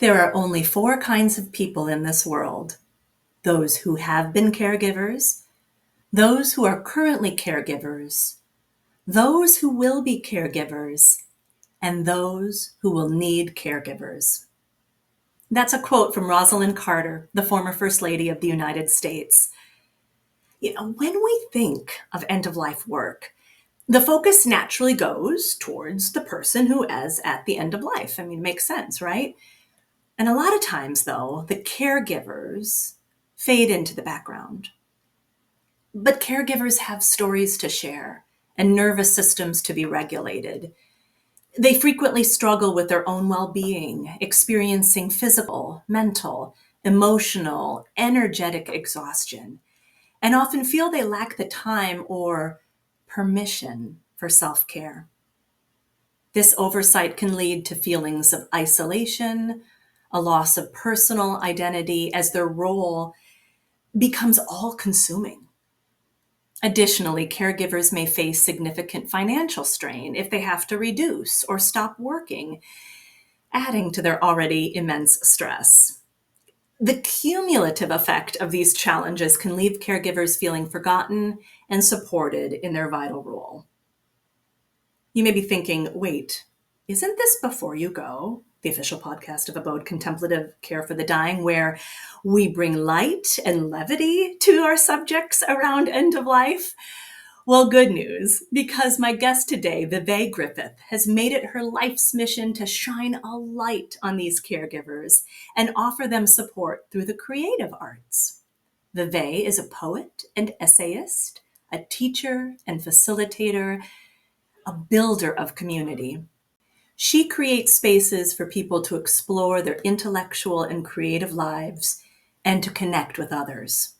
There are only four kinds of people in this world: those who have been caregivers, those who are currently caregivers, those who will be caregivers, and those who will need caregivers. That's a quote from Rosalind Carter, the former First Lady of the United States. When we think of end-of-life work, the focus naturally goes towards the person who is at the end of life. It makes sense, right? And a lot of times, though, the caregivers fade into the background. But caregivers have stories to share and nervous systems to be regulated. They frequently struggle with their own well-being, experiencing physical, mental, emotional, energetic exhaustion, and often feel they lack the time or permission for self-care. This oversight can lead to feelings of isolation, a loss of personal identity as their role becomes all-consuming. Additionally, caregivers may face significant financial strain if they have to reduce or stop working, adding to their already immense stress. The cumulative effect of these challenges can leave caregivers feeling forgotten and supported in their vital role. You may be thinking, wait, isn't this Before You Go, the official podcast of Abode, Contemplative Care for the Dying, where we bring light and levity to our subjects around end of life? Well, good news, because my guest today, Vive Griffith, has made it her life's mission to shine a light on these caregivers and offer them support through the creative arts. Vive is a poet and essayist, a teacher and facilitator, a builder of community. She creates spaces for people to explore their intellectual and creative lives and to connect with others.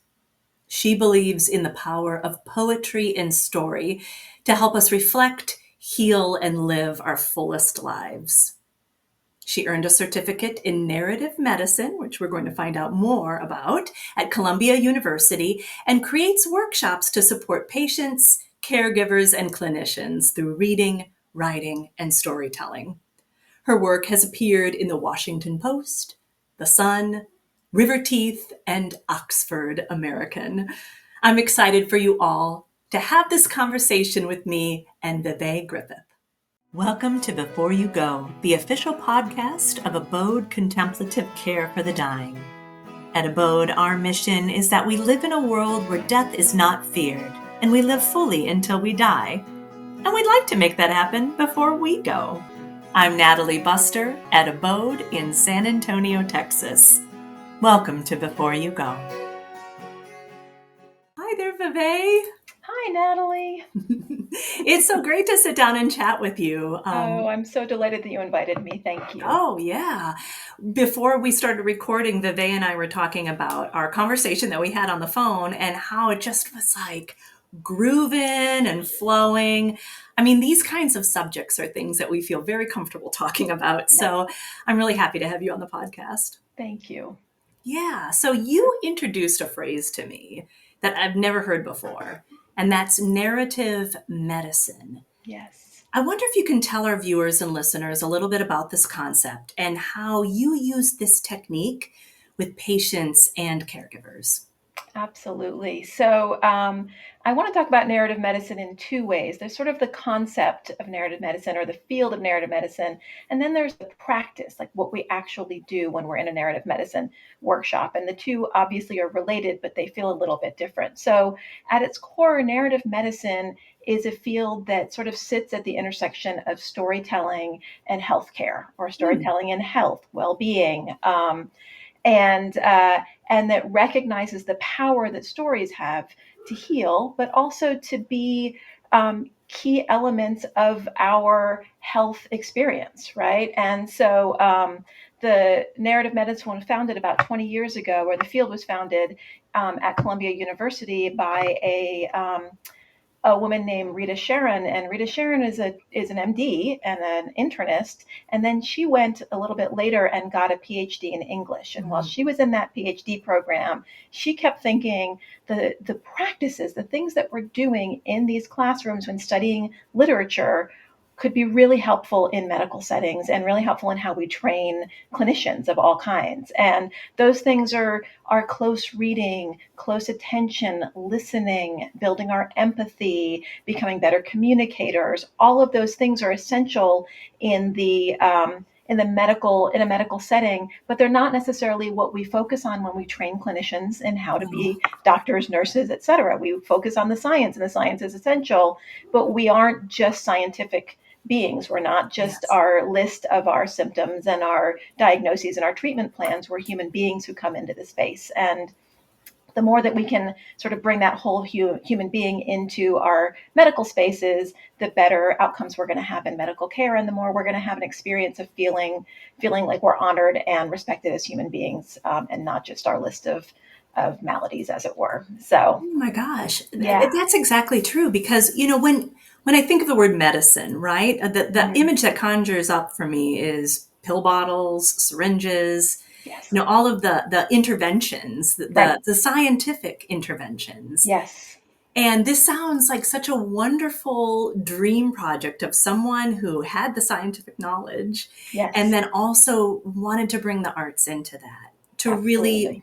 She believes in the power of poetry and story to help us reflect, heal, and live our fullest lives. She earned a certificate in narrative medicine, which we're going to find out more about, at Columbia University, and creates workshops to support patients, caregivers, and clinicians through reading, writing, and storytelling. Her work has appeared in the Washington Post, The Sun, River Teeth, and Oxford American. I'm excited for you all to have this conversation with me and Vive Griffith. Welcome to Before You Go, the official podcast of Abode Contemplative Care for the Dying. At Abode, our mission is that we live in a world where death is not feared, and we live fully until we die. And we'd like to make that happen before we go. I'm Natalie Buster at Abode in San Antonio, Texas. Welcome to Before You Go. Hi there, Vive. Hi, Natalie. It's so great to sit down and chat with you. I'm so delighted that you invited me. Thank you. Oh, yeah. Before we started recording, Vive and I were talking about our conversation that we had on the phone and how it just was like grooving and flowing. These kinds of subjects are things that we feel very comfortable talking about. Yeah. So I'm really happy to have you on the podcast. Thank you. Yeah. So you introduced a phrase to me that I've never heard before, and that's narrative medicine. Yes. I wonder if you can tell our viewers and listeners a little bit about this concept and how you use this technique with patients and caregivers. Absolutely. So I want to talk about narrative medicine in two ways. There's sort of the concept of narrative medicine or the field of narrative medicine, and then there's the practice, like what we actually do when we're in a narrative medicine workshop. And the two obviously are related, but they feel a little bit different. So at its core, narrative medicine is a field that sort of sits at the intersection of storytelling and healthcare, or storytelling and health, well-being. And that recognizes the power that stories have to heal, but also to be key elements of our health experience, right? And so the narrative medicine was founded about 20 years ago, or the field was founded at Columbia University by a woman named Rita Sharon, and Rita Sharon is an MD and an internist, and then she went a little bit later and got a PhD in English. And while she was in that PhD program, she kept thinking the practices, the things that we're doing in these classrooms when studying literature, could be really helpful in medical settings and really helpful in how we train clinicians of all kinds. And those things are close reading, close attention, listening, building our empathy, becoming better communicators. All of those things are essential in in a medical setting, but they're not necessarily what we focus on when we train clinicians in how to be doctors, nurses, et cetera. We focus on the science, and the science is essential, but we aren't just scientific beings. We're not just Yes. our list of our symptoms and our diagnoses and our treatment plans. We're human beings who come into the space. And the more that we can sort of bring that whole human being into our medical spaces, the better outcomes we're going to have in medical care, and the more we're going to have an experience of feeling like we're honored and respected as human beings, and not just our list of maladies, as it were. So, Oh my gosh, yeah. that's exactly true. Because when I think of the word medicine, right, the Mhm. image that conjures up for me is pill bottles, syringes, Yes. all of the interventions, Right. the scientific interventions. Yes. And this sounds like such a wonderful dream project of someone who had the scientific knowledge and Yes. then also wanted to bring the arts into that, Absolutely.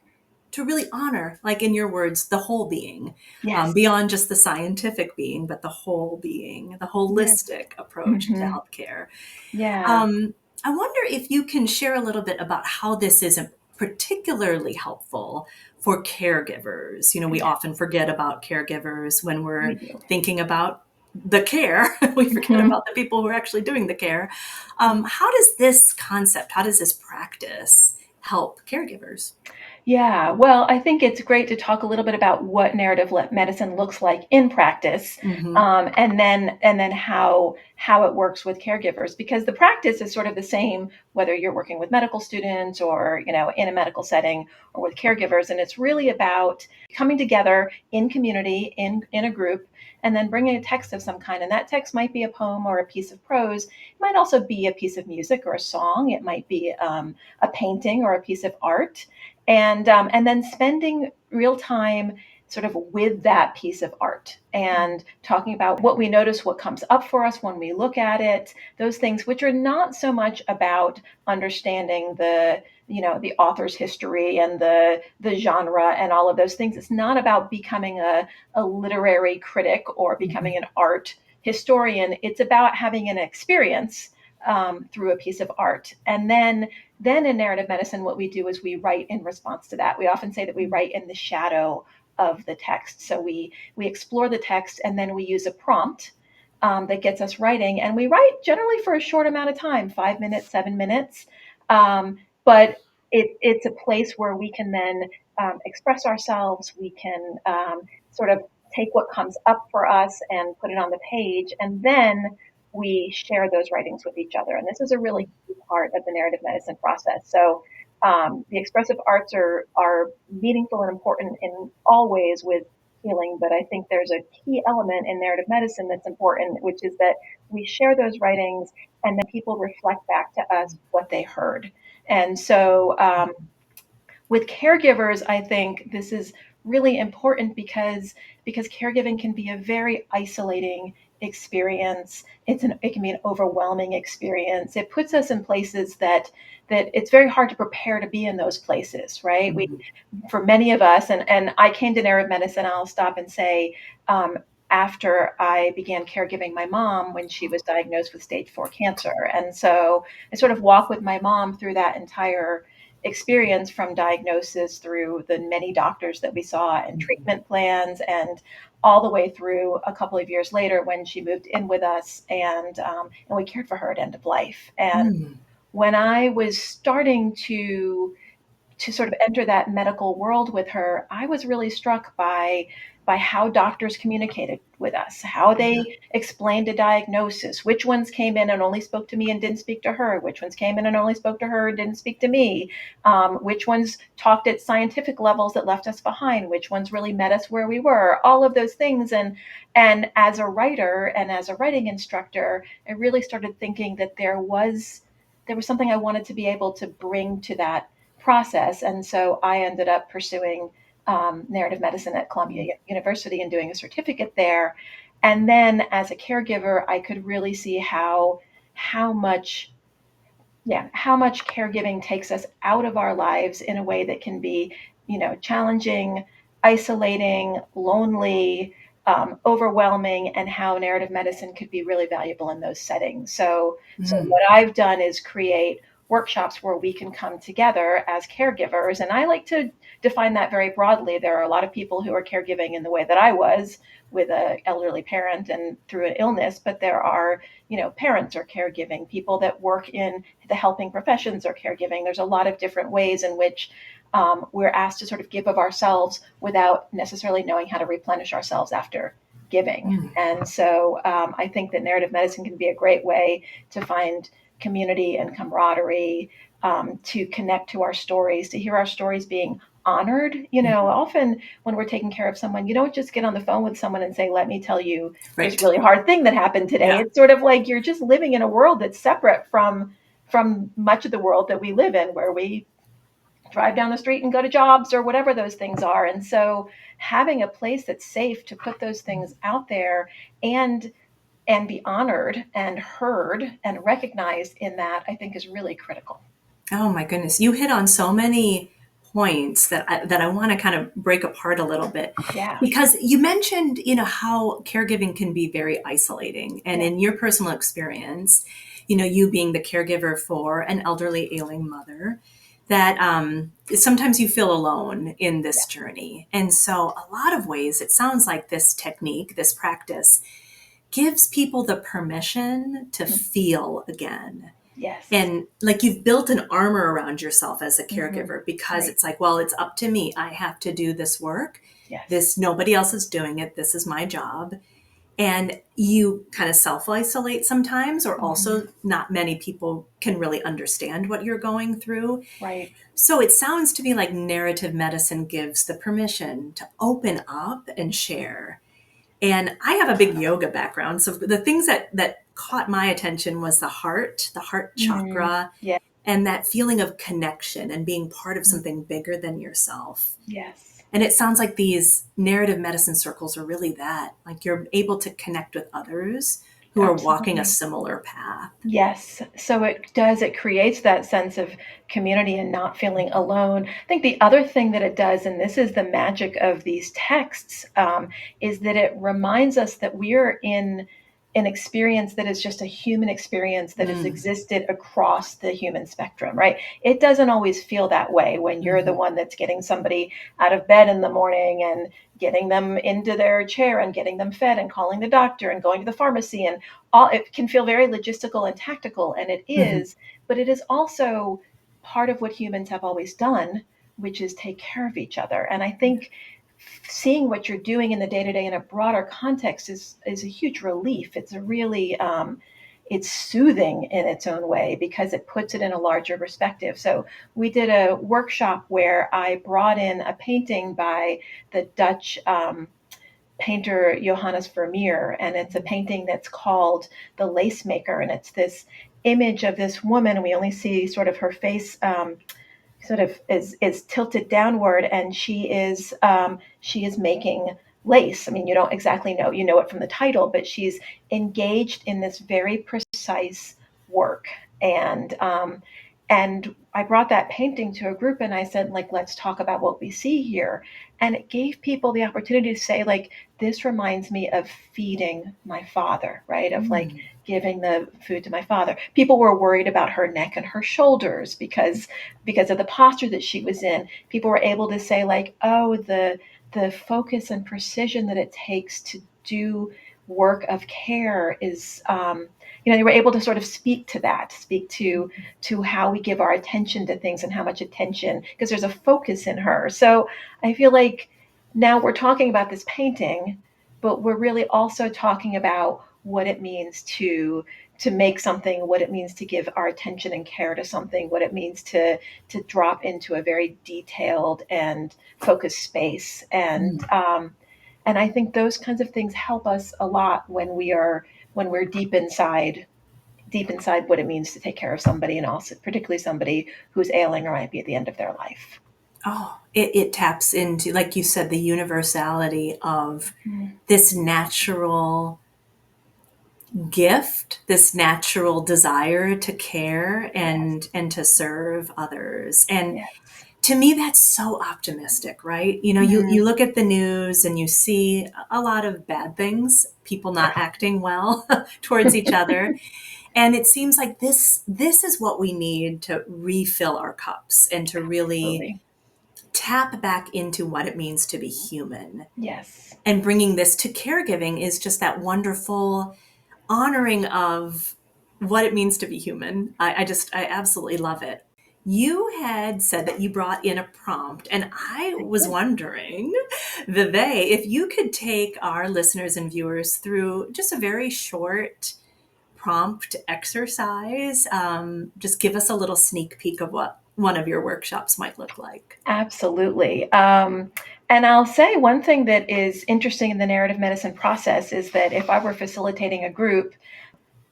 to really honor, like in your words, the whole being, Yes. beyond just the scientific being, but the whole being, the Yes. holistic approach to Hmm. healthcare. Yeah. Um, I wonder if you can share a little bit about how this is particularly helpful for caregivers. We Yeah. often forget about caregivers when We we're do. thinking about the care. We forget Hmm. about the people who are actually doing the care. How does this concept, how does this practice help caregivers? Yeah, well, I think it's great to talk a little bit about what narrative medicine looks like in practice, Hmm. and then how it works with caregivers, because the practice is sort of the same whether you're working with medical students or in a medical setting or with caregivers, and it's really about coming together in community in a group and then bringing a text of some kind, and that text might be a poem or a piece of prose. It might also be a piece of music or a song. It might be a painting or a piece of art, and then spending real time sort of with that piece of art and talking about what we notice, what comes up for us when we look at it, those things which are not so much about understanding the author's history and the genre and all of those things. It's not about becoming a literary critic or becoming an art historian. It's about having an experience through a piece of art. And then in narrative medicine, what we do is we write in response to that. We often say that we write in the shadow of the text. So we explore the text, and then we use a prompt that gets us writing. And we write generally for a short amount of time, 5 minutes, 7 minutes. But it's a place where we can then express ourselves. We can sort of take what comes up for us and put it on the page. And then we share those writings with each other. And this is a really key part of the narrative medicine process. So the expressive arts are meaningful and important in all ways with healing, but I think there's a key element in narrative medicine that's important, which is that we share those writings and then people reflect back to us what they heard. And so with caregivers, I think this is really important because caregiving can be a very isolating experience. It can be an overwhelming experience. It puts us in places that it's very hard to prepare to be in those places, right? We, Mhm. for many of us, and I came to narrative medicine, I'll stop and say, after I began caregiving my mom when she was diagnosed with stage 4 cancer. And so I sort of walk with my mom through that entire experience, from diagnosis through the many doctors that we saw and treatment plans, and all the way through a couple of years later when she moved in with us, and we cared for her at end of life. And Mm. when I was starting to sort of enter that medical world with her, I was really struck by how doctors communicated with us, how Yeah. they explained a diagnosis, which ones came in and only spoke to me and didn't speak to her, which ones came in and only spoke to her and didn't speak to me, which ones talked at scientific levels that left us behind, which ones really met us where we were, all of those things. And as a writer and as a writing instructor, I really started thinking that there was something I wanted to be able to bring to that process. And so I ended up pursuing narrative medicine at Columbia University and doing a certificate there. And then as a caregiver, I could really see how much how much caregiving takes us out of our lives in a way that can be, challenging, isolating, lonely, overwhelming, and how narrative medicine could be really valuable in those settings. So Mm. what I've done is create workshops where we can come together as caregivers, and I like to define that very broadly. There are a lot of people who are caregiving in the way that I was, with an elderly parent and through an illness, but there are, parents are caregiving, people that work in the helping professions are caregiving. There's a lot of different ways in which we're asked to sort of give of ourselves without necessarily knowing how to replenish ourselves after giving. Mm. And so I think that narrative medicine can be a great way to find community and camaraderie, to connect to our stories, to hear our stories being honored. Often when we're taking care of someone, you don't just get on the phone with someone and say, let me tell you this Right. really hard thing that happened today. Yeah. It's sort of like you're just living in a world that's separate from much of the world that we live in, where we drive down the street and go to jobs or whatever those things are. And so having a place that's safe to put those things out there and be honored and heard and recognized in that, I think is really critical. Oh my goodness, you hit on so many points that I want to kind of break apart a little bit, Yeah. because you mentioned, how caregiving can be very isolating, and Yeah. in your personal experience, you being the caregiver for an elderly ailing mother, that sometimes you feel alone in this journey. And so a lot of ways it sounds like this technique, this practice, gives people the permission to feel again. Yes. And like, you've built an armor around yourself as a Mm-hmm. caregiver, because Right. it's like, well, it's up to me. I have to do this work. Yes. This, nobody else is doing it. This is my job. And you kind of self isolate sometimes, or Mm-hmm. also not many people can really understand what you're going through. Right. So it sounds to me like narrative medicine gives the permission to open up and share. And I have a big yoga background. So the things that caught my attention was the heart Mm-hmm. chakra, Yeah. and that feeling of connection and being part of something bigger than yourself. Yes. And it sounds like these narrative medicine circles are really that. Like, you're able to connect with others who are walking a Absolutely. similar path. Yes. So it creates that sense of community and not feeling alone. I think the other thing that it does, and this is the magic of these texts, is that it reminds us that we are in an experience that is just a human experience that has Mm. existed across the human spectrum, right? It doesn't always feel that way when you're the Mhm. one that's getting somebody out of bed in the morning and getting them into their chair and getting them fed and calling the doctor and going to the pharmacy, and all. It can feel very logistical and tactical, and it Mhm. is, but it is also part of what humans have always done, which is take care of each other. And I think seeing what you're doing in the day to day in a broader context is a huge relief. It's a really it's soothing in its own way because it puts it in a larger perspective. So we did a workshop where I brought in a painting by the Dutch painter Johannes Vermeer, and it's a painting that's called The Lacemaker, and it's this image of this woman, and we only see sort of her face, sort of is tilted downward, and she is making lace. I mean, you don't exactly know, you know it from the title, but she's engaged in this very precise work. And I brought that painting to a group and I said, like, let's talk about what we see here. And it gave people the opportunity to say, like, this reminds me of feeding my father, right? Of like Mm. giving the food to my father. People were worried about her neck and her shoulders because of the posture that she was in. People were able to say, like, oh, the focus and precision that it takes to do work of care is, they were able to sort of speak to that, speak to how we give our attention to things and how much attention, because there's a focus in her. So I feel like now we're talking about this painting, but we're really also talking about what it means to make something, what it means to give our attention and care to something, what it means to drop into a very detailed and focused space. And I think those kinds of things help us a lot when we're deep inside what it means to take care of somebody, and also particularly somebody who's ailing or might be at the end of their life. Oh, it taps into, like you said, the universality of this natural gift, this natural desire to care Yes. and to serve others. And Yes. to me, that's so optimistic, right? You know, you Mm. look at the news and you see a lot of bad things, people not acting well towards each other. And it seems like this is what we need to refill our cups and to really Absolutely. tap back into what it means to be human. Yes. And bringing this to caregiving is just that wonderful honoring of what it means to be human. I absolutely love it. You had said that you brought in a prompt, and I I was did. wondering, Vive, if you could take our listeners and viewers through just a very short prompt exercise, just give us a little sneak peek of what one of your workshops might look like. Absolutely. And I'll say one thing that is interesting in the narrative medicine process is that if I were facilitating a group,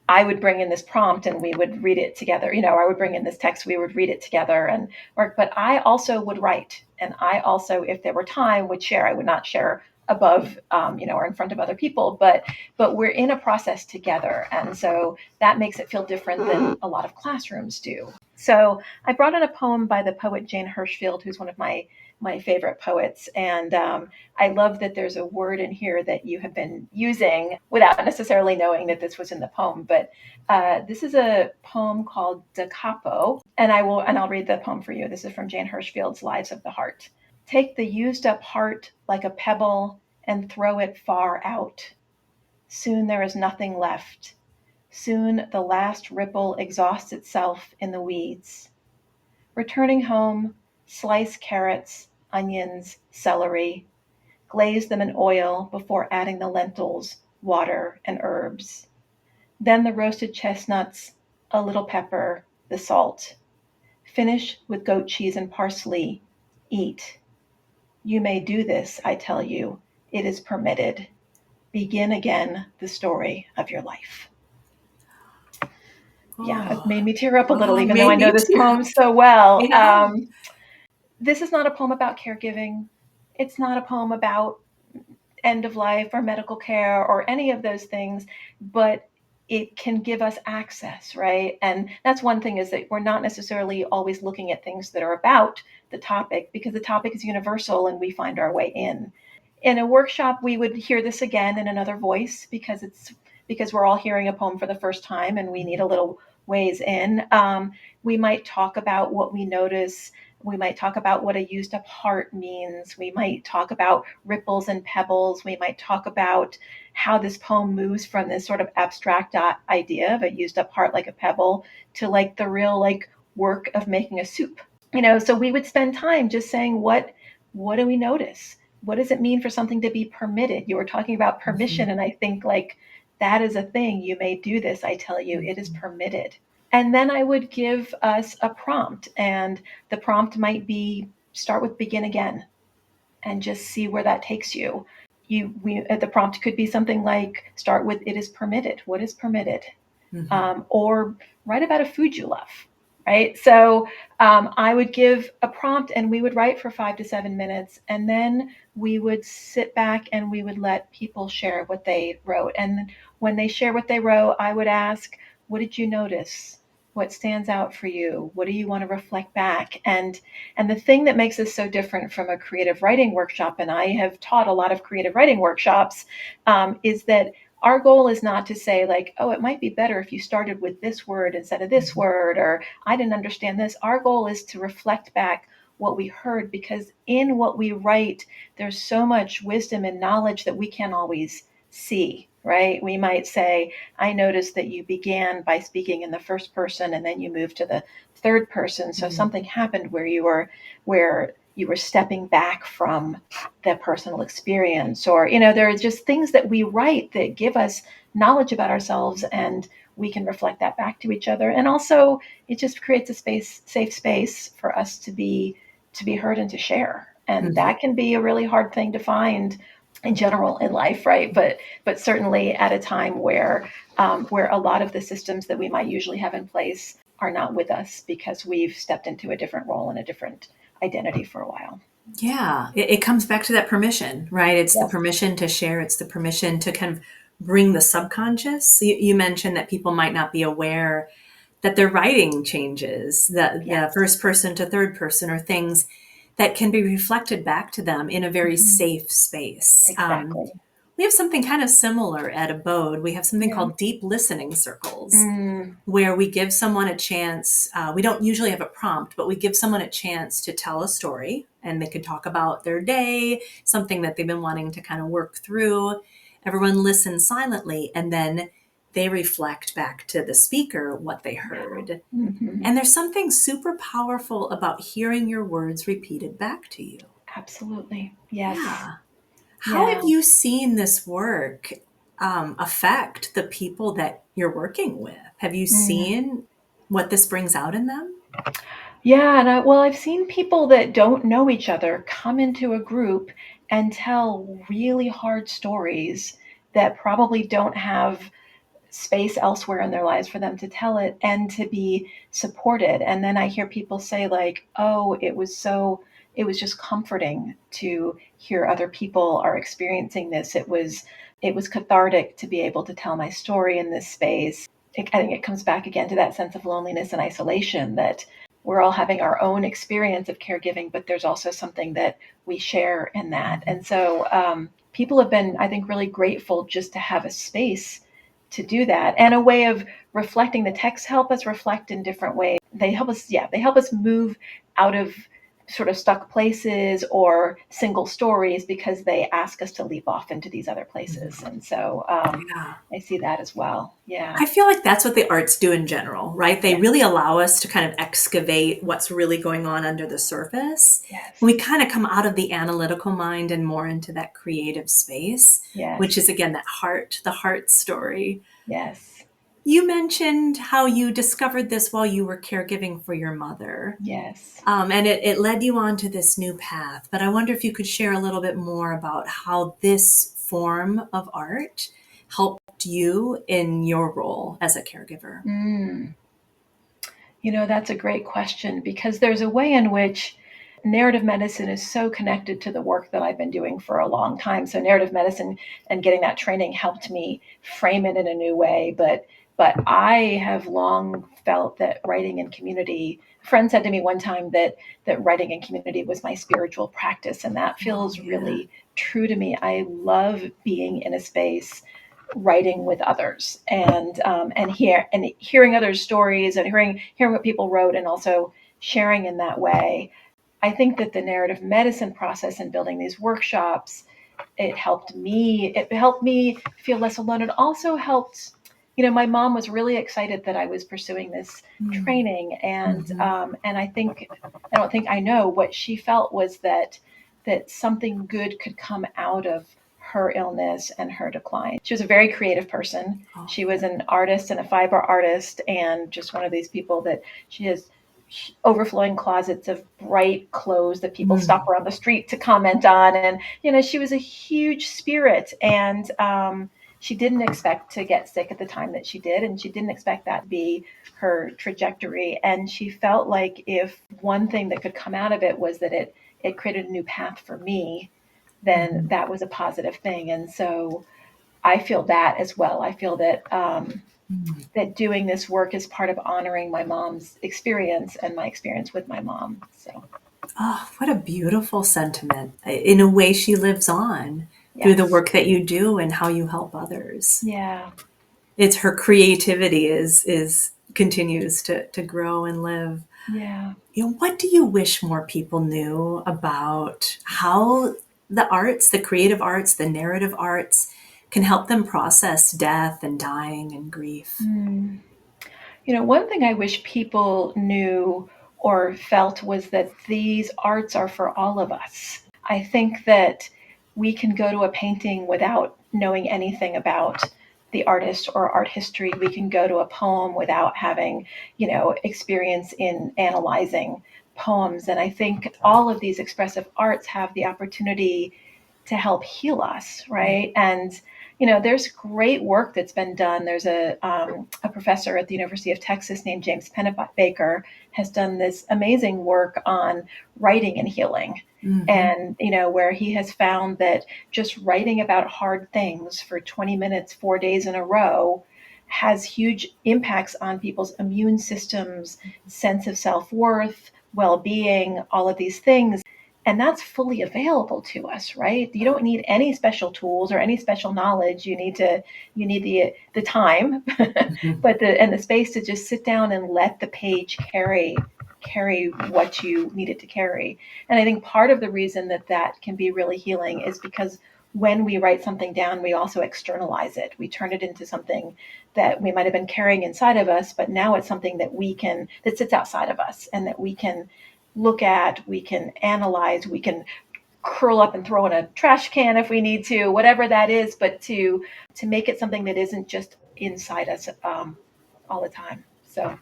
I would bring in this prompt and we would read it together. I would bring in this text, we would read it together and work. But I also would write. And I also, if there were time, would share. I would not share above, or in front of other people, but we're in a process together. And so that makes it feel different than a lot of classrooms do. So I brought in a poem by the poet Jane Hirschfield, who's one of my favorite poets. And I love that there's a word in here that you have been using without necessarily knowing that this was in the poem. But this is a poem called Da Capo, and I'll read the poem for you. This is from Jane Hirschfield's Lives of the Heart. Take the used up heart like a pebble and throw it far out. Soon there is nothing left. Soon the last ripple exhausts itself in the weeds. Returning home, slice carrots, onions, celery, glaze them in oil before adding the lentils, water, and herbs. Then the roasted chestnuts, a little pepper, the salt. Finish with goat cheese and parsley. Eat. You may do this, I tell you. It is permitted. Begin again the story of your life. Yeah, it Oh, made me tear up a little, oh, even though I made know me this tear. poem so well. Yeah. This is not a poem about caregiving. It's not a poem about end of life or medical care or any of those things, but it can give us access, right? And that's one thing, is that we're not necessarily always looking at things that are about the topic, because the topic is universal and we find our way in. In a workshop, we would hear this again in another voice, because we're all hearing a poem for the first time and we need a little ways in. We might talk about what we notice. We might talk about what a used up heart means. We might talk about ripples and pebbles. We might talk about how this poem moves from this sort of abstract idea of a used up heart like a pebble to like the real like work of making a soup. So we would spend time just saying, what do we notice? What does it mean for something to be permitted? You were talking about permission, Mhm. and I think like that is a thing. You may do this, I tell you, it is Mhm. permitted. And then I would give us a prompt, and the prompt might be start with begin again and just see where that takes you. The prompt could be something like start with it is permitted. What is permitted? Mhm. Or write about a food you love, right? So I would give a prompt and we would write for 5 to 7 minutes, and then we would sit back and we would let people share what they wrote. And when they share what they wrote, I would ask, what did you notice? What stands out for you? What do you want to reflect back? And the thing that makes this so different from a creative writing workshop, and I have taught a lot of creative writing workshops, is that our goal is not to say like, oh, it might be better if you started with this word instead of this Mhm. word, or I didn't understand this. Our goal is to reflect back what we heard, because in what we write, there's so much wisdom and knowledge that we can't always see, right? We might say, I noticed that you began by speaking in the first person and then you moved to the third person. So Mhm. something happened where you were stepping back from that personal experience, or there are just things that we write that give us knowledge about ourselves, and we can reflect that back to each other. And also it just creates a safe space for us to be heard and to share, and Mhm. that can be a really hard thing to find in general in life, right? But certainly at a time where a lot of the systems that we might usually have in place are not with us because we've stepped into a different role and a different identity for a while. Yeah, it comes back to that permission, right? It's the Yes. permission to share. It's the permission to kind of bring the subconscious. You mentioned that people might not be aware that their writing changes, that Yes. first person to third person, or things that can be reflected back to them in a very safe space. Exactly. We have something kind of similar at Abode. We have something Yeah. called deep listening circles, Mm. where we give someone a chance. We don't usually have a prompt, but we give someone a chance to tell a story, and they could talk about their day, something that they've been wanting to kind of work through. Everyone listens silently, and then they reflect back to the speaker what they heard. Mm-hmm. And there's something super powerful about hearing your words repeated back to you. Absolutely. Yes. Yeah. How Yeah. have you seen this work affect the people that you're working with? Have you Mm. seen what this brings out in them? Yeah, and I've seen people that don't know each other come into a group and tell really hard stories that probably don't have space elsewhere in their lives for them to tell it and to be supported. And then I hear people say like, "Oh, it was just comforting to hear other people are experiencing this. It was cathartic to be able to tell my story in this space." I think it comes back again to that sense of loneliness and isolation, that we're all having our own experience of caregiving, but there's also something that we share in that. And so people have been, I think, really grateful just to have a space to do that, and a way of reflecting. The texts help us reflect in different ways. They help us move out of sort of stuck places or single stories, because they ask us to leap off into these other places. And so Yeah. I see that as well. Yeah. I feel like that's what the arts do in general, right? They Yes. really allow us to kind of excavate what's really going on under the surface. Yes. We kind of come out of the analytical mind and more into that creative space, Yes. which is again the heart story. Yes. You mentioned how you discovered this while you were caregiving for your mother. Yes. And it led you on to this new path. But I wonder if you could share a little bit more about how this form of art helped you in your role as a caregiver. Mm. That's a great question, because there's a way in which narrative medicine is so connected to the work that I've been doing for a long time. So narrative medicine and getting that training helped me frame it in a new way. But I have long felt that writing in community. A friend said to me one time that writing in community was my spiritual practice, and that Oh, feels yeah. really true to me. I love being in a space writing with others, and hearing others' stories, and hearing what people wrote, and also sharing in that way. I think that the narrative medicine process and building these workshops, it helped me feel less alone. It also helped, my mom was really excited that I was pursuing this training, and I don't think I know what she felt was that something good could come out of her illness and her decline. She was a very creative person. Oh, She was an artist and a fiber artist, and just one of these people that she has overflowing closets of bright clothes that people stop her on the street to comment on. And, she was a huge spirit. And she didn't expect to get sick at the time that she did. And she didn't expect that to be her trajectory. And she felt like if one thing that could come out of it was that it created a new path for me, then that was a positive thing. And so I feel that as well. I feel that doing this work is part of honoring my mom's experience and my experience with my mom. So, Oh, what a beautiful sentiment. In a way, she lives on through the yes. work that you do and how you help others. Yeah. It's her creativity is continues to grow and live. Yeah. What do you wish more people knew about how the arts, the creative arts, the narrative arts can help them process death and dying and grief? Mm. One thing I wish people knew or felt was that these arts are for all of us. I think that we can go to a painting without knowing anything about the artist or art history. We can go to a poem without having, experience in analyzing poems. And I think all of these expressive arts have the opportunity to help heal us, right? And there's great work that's been done. There's a professor at the University of Texas named James Pennebaker has done this amazing work on writing and healing. Mm-hmm. And, where he has found that just writing about hard things for 20 minutes, 4 days in a row has huge impacts on people's immune systems, sense of self-worth, well-being, all of these things. And that's fully available to us, right? You don't need any special tools or any special knowledge. You need the time, Mm-hmm. but the space to just sit down and let the page carry what you need it to carry. And I think part of the reason that can be really healing is because when we write something down, we also externalize it. We turn it into something that we might have been carrying inside of us, but now it's something that sits outside of us and that we can look at, we can analyze, we can curl up and throw in a trash can if we need to, whatever that is, but to make it something that isn't just inside us all the time. So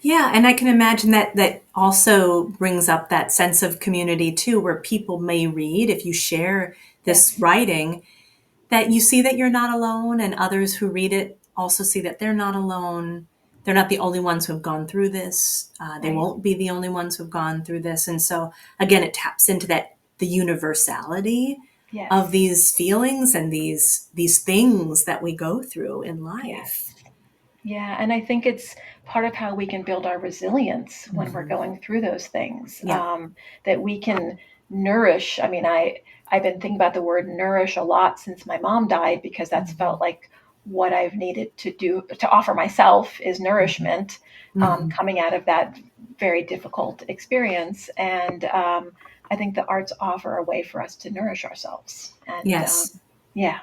Yeah, and I can imagine that also brings up that sense of community too, where people may read if you share this yes, writing, that you see that you're not alone, and others who read it also see that they're not alone. They're not the only ones who have gone through this. They right, won't be the only ones who've gone through this. And so, again, it taps into the universality of yes, these feelings and these things that we go through in life. yes. Yeah, and I think it's part of how we can build our resilience when we're Hmm. going through those things. Yeah. That we can nourish. I mean, I've been thinking about the word nourish a lot since my mom died because that's Hmm. felt like what I've needed to do to offer myself is Hmm. nourishment, Hmm. coming out of that very difficult experience. And I think the arts offer a way for us to nourish ourselves. And Yes. yeah,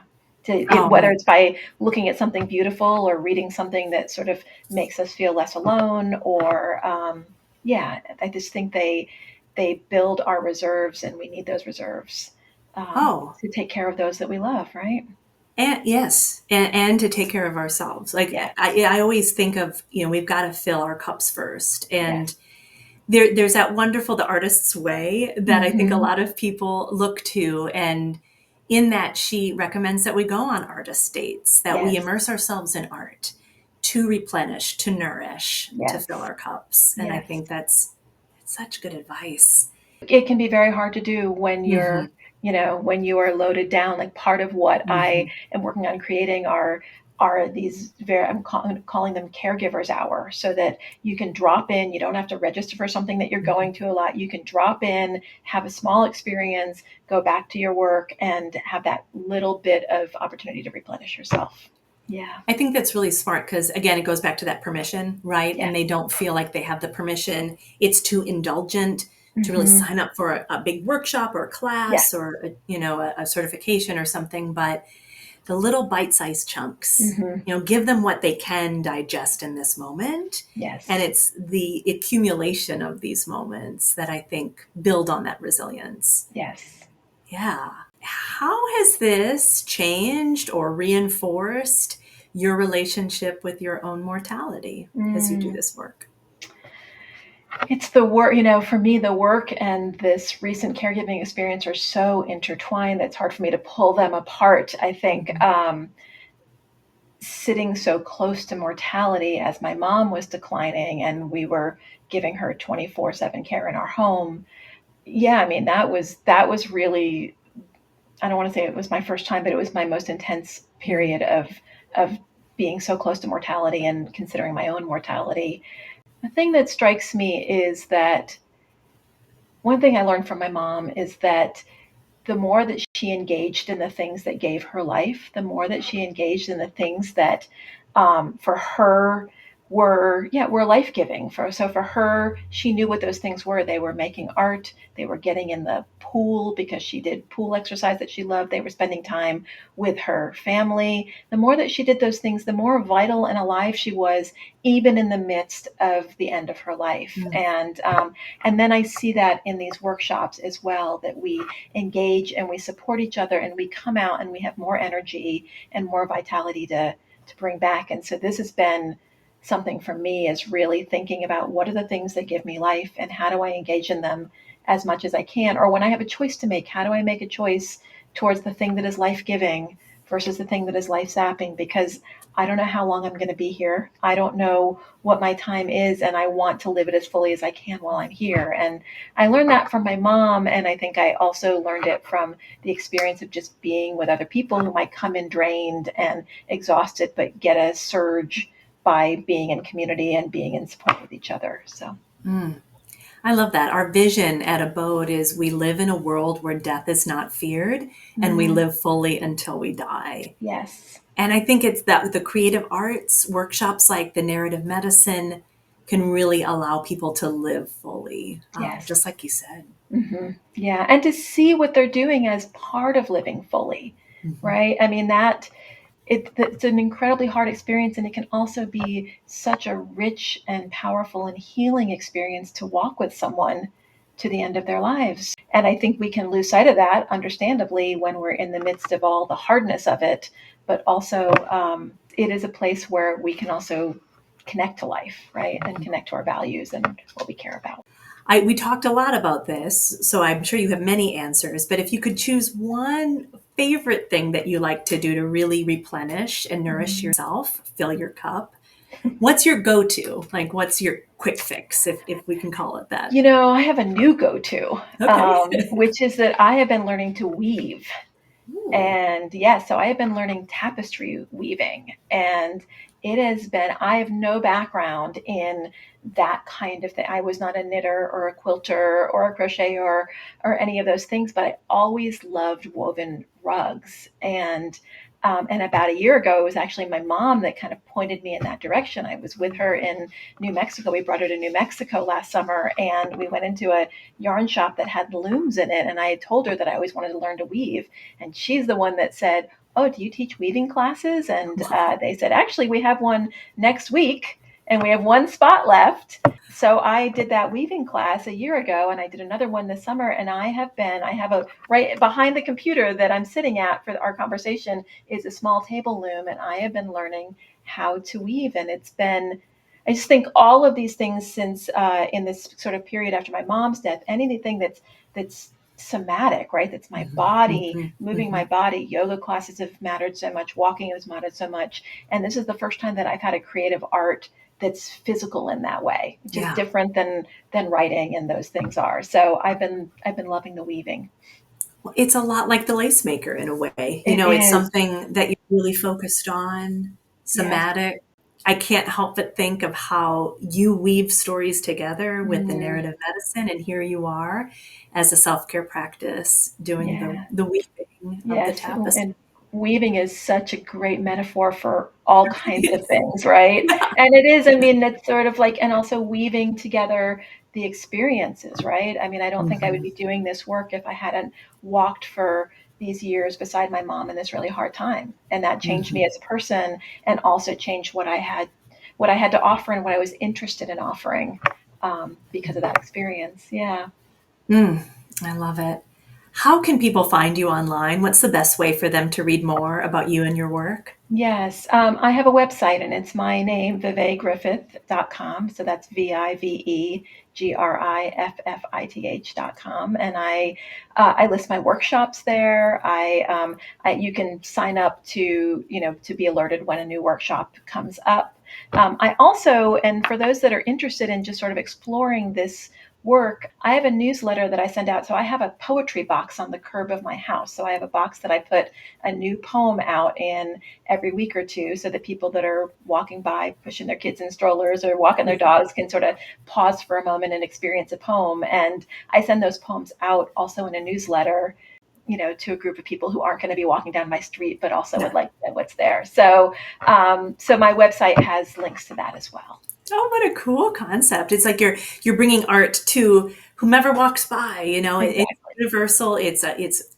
Oh, whether it's by looking at something beautiful or reading something that sort of makes us feel less alone, or yeah, I just think they build our reserves, and we need those reserves oh, to take care of those that we love, right? and yes, and to take care of ourselves. Like Yes, I always think of, we've got to fill our cups first. yes, And there's that wonderful The Artist's Way that I think a mm-hmm. lot of people look to. And in that, she recommends that we go on artist dates, that we Yes, immerse ourselves in art to replenish, to nourish, to fill yes, our cups. And I yes. think it's such good advice. It can be very hard to do when Hmm. when you are loaded down. Like part of what I Hmm. am working on creating are these very calling them caregivers hour, so that you can drop in. You don't have to register for something that you're going to a lot. You can drop in, have a small experience, go back to your work, and have that little bit of opportunity to replenish yourself. Yeah. I think that's really smart because, again, it goes back to that permission, right? And Yes. they don't feel like they have the permission. It's too indulgent to really Hmm. sign up for a big workshop or a Yes. class or a certification or something. But the little bite-sized chunks, Hmm. give them what they can digest in this moment. And Yes. it's the accumulation of these moments that I think build on that resilience. Yes. Yeah. How has this changed or reinforced your relationship with your own mortality as you do Mm. this work? It's the work, for me, the work and this recent caregiving experience are so intertwined that it's hard for me to pull them apart. I think Mhm. sitting so close to mortality as my mom was declining and we were giving her 24/7 care in our home. Yeah, I mean, that was really, I don't want to say it was my first time, but it was my most intense Mm. period of being so close to mortality and considering my own mortality. The thing that strikes me is that one thing I learned from my mom is that the more that she engaged in the things that gave her life, the more that she engaged in the things that for her were life giving. For her, she knew what those things were. They were making art. They were getting in the pool because she did pool exercise that she loved. They were spending time with her family. The more that she did those things, the more vital and alive she was, even in the midst of the end of her life. Mm. And then I see that in these workshops as well, that we engage and we support each other and we come out and we have more energy and more vitality to bring back. And so this has been something for me, is really thinking about what are the things that give me life and how do I engage in them as much as I can. Or when I have a choice to make, how do I make a choice towards the thing that is life giving versus the thing that is life sapping, because I don't know how long I'm going to be here. I don't know what my time is, and I want to live it as fully as I can while I'm here. And I learned that from my mom, and I think I also learned it from the experience of just being with other people who might come in drained and exhausted, but get a surge by being in community and being in support with each other. So. I love that. Our vision at Abode is we live in a world where death is not feared and we live fully until we die. Yes. And I think it's that the creative arts workshops like the narrative medicine can really allow people to live fully, Yes. just like you said. Yeah. And to see what they're doing as part of living fully, right? I mean, it's an incredibly hard experience, and it can also be such a rich and powerful and healing experience to walk with someone to the end of their lives. And I think we can lose sight of that, understandably, when we're in the midst of all the hardness of it. But also, it is a place where we can also connect to life, right? And connect to our values and what we care about. We talked a lot about this, so I'm sure you have many answers, but if you could choose one favorite thing that you like to do to really replenish and nourish yourself, fill your cup, what's your go-to? Like, what's your quick fix, if we can call it that? I have a new go-to, Okay. which is that I have been learning to weave. Ooh. And yeah, so I have been learning tapestry weaving, and I have no background in that kind of thing. I was not a knitter or a quilter or a crocheter or any of those things, but I always loved woven rugs. And about a year ago, it was actually my mom that kind of pointed me in that direction. I was with her in New Mexico. We brought her to New Mexico last summer, and we went into a yarn shop that had looms in it. And I had told her that I always wanted to learn to weave. And she's the one that said, "Oh, do you teach weaving classes?" And they said, "Actually, we have one next week, and we have one spot left." So I did that weaving class a year ago, and I did another one this summer. And I have a right behind the computer that I'm sitting at for our conversation is a small table loom, and I have been learning how to weave. And I just think all of these things since in this sort of period after my mom's death, anything that's somatic, right? That's my body, moving my body. Yoga classes have mattered so much. Walking has mattered so much. And this is the first time that I've had a creative art that's physical in that way, which is different than writing and those things are. So I've been loving the weaving. It's a lot like the Lacemaker in a way. It It's is. something that you're really focused on, Yes. somatic. I can't help but think of how you weave stories together with the Mm, narrative medicine, and here you are as a self-care practice doing yeah. the weaving of the Yes, tapestry. and weaving is such a great metaphor for all kinds of things, right? And it is, I mean, that's sort of like, and also weaving together the experiences, right? I mean, I don't think I would Mhm, be doing this work if I hadn't walked for these years beside my mom in this really hard time. And that changed me mhm. as a person and also changed what I had to offer and what I was interested in offering because of that experience. Yeah. Mm, I love it. How can people find you online? What's the best way for them to read more about you and your work? Yes, I have a website, and it's my name, vivegriffith.com. So that's VIVEGRIFFITH.com. And I list my workshops there. You can sign up to be alerted when a new workshop comes up. I also, and for those that are interested in just sort of exploring this work, I have a newsletter that I send out. So I have a poetry box on the curb of my house. So I have a box that I put a new poem out in every week or two, so that people that are walking by, pushing their kids in strollers or walking their dogs, can sort of pause for a moment and experience a poem. And I send those poems out also in a newsletter, to a group of people who aren't going to be walking down my street, but also would Yeah. like to know what's there. So my website has links to that as well. Oh, what a cool concept. It's like you're bringing art to whomever walks by, it's Exactly. universal, it's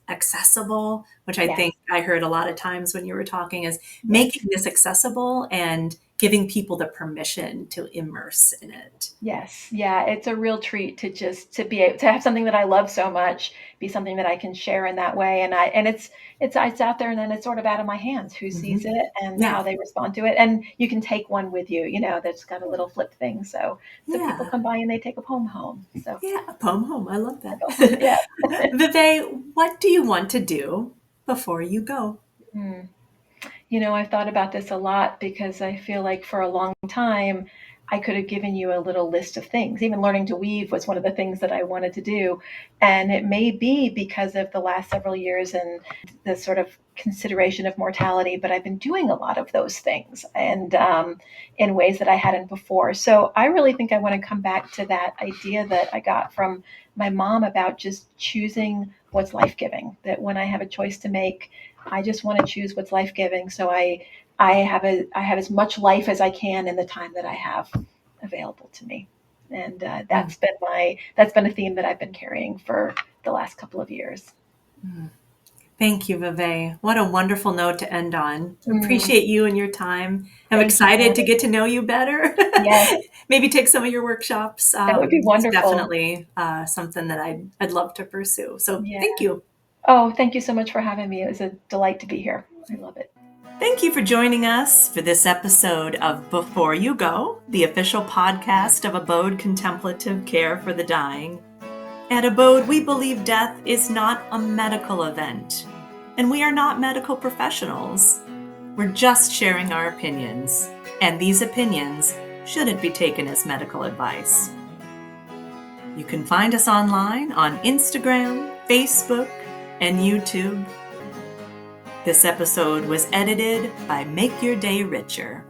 accessible, which I think Yes. I heard a lot of times when you were talking is making Yes. this accessible and giving people the permission to immerse in it. Yes. Yeah, it's a real treat to just to be able to have something that I love so much be something that I can share in that way. And it's out there, and then it's sort of out of my hands who sees Mhm. it and how Yeah. they respond to it. And you can take one with you, that's got a little flip thing. So people Yeah. come by and they take a poem home. So Yeah, a poem home. I love that. yeah. Vive, what do you want to do before you go? Hmm. I've thought about this a lot because I feel like for a long time, I could have given you a little list of things. Even learning to weave was one of the things that I wanted to do. And it may be because of the last several years and the sort of consideration of mortality, but I've been doing a lot of those things and in ways that I hadn't before. So I really think I want to come back to that idea that I got from my mom about just choosing what's life-giving, that when I have a choice to make, I just want to choose what's life-giving. So I have as much life as I can in the time that I have available to me, and that's been a theme that I've been carrying for the last couple of years. Thank you, Vive. What a wonderful note to end on. Mm, Appreciate you and your time. I'm thank you, excited to Natalie. get to know you better. Yes, Maybe take some of your workshops. that would be It's wonderful. definitely something that I'd love to pursue. So Yeah. thank you. Oh, thank you so much for having me. It was a delight to be here. I love it. Thank you for joining us for this episode of Before You Go, the official podcast of Abode Contemplative Care for the Dying. At Abode, we believe death is not a medical event, and we are not medical professionals. We're just sharing our opinions, and these opinions shouldn't be taken as medical advice. You can find us online on Instagram, Facebook, and YouTube. This episode was edited by Make Your Day Richer.